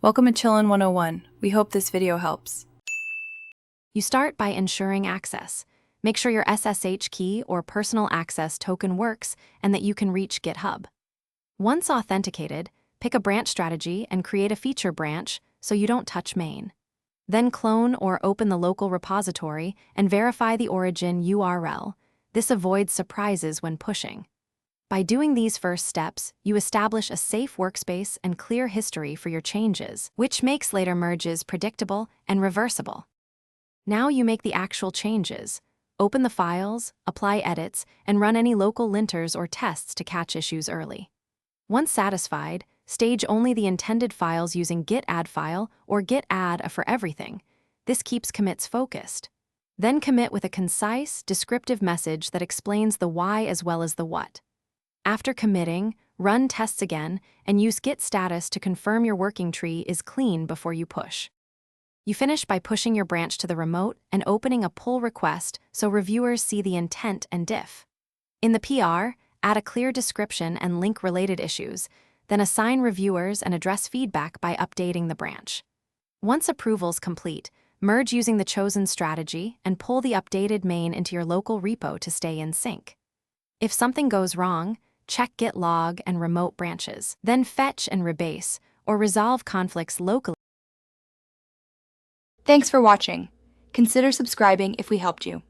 Welcome to Chillin' 101. We hope this video helps. You start by ensuring access. Make sure your SSH key or personal access token works and that you can reach GitHub. Once authenticated, pick a branch strategy and create a feature branch so you don't touch main. Then clone or open the local repository and verify the origin URL. This avoids surprises when pushing. By doing these first steps, you establish a safe workspace and clear history for your changes, which makes later merges predictable and reversible. Now you make the actual changes. Open the files, apply edits, and run any local linters or tests to catch issues early. Once satisfied, stage only the intended files using git add file or git add a for everything. This keeps commits focused. Then commit with a concise, descriptive message that explains the why as well as the what. After committing, run tests again and use git status to confirm your working tree is clean before you push. You finish by pushing your branch to the remote and opening a pull request so reviewers see the intent and diff. In the PR, add a clear description and link related issues, then assign reviewers and address feedback by updating the branch. Once approval's complete, merge using the chosen strategy and pull the updated main into your local repo to stay in sync. If something goes wrong, check git log and remote branches, then fetch and rebase, or resolve conflicts locally. Thanks for watching. Consider subscribing if we helped you.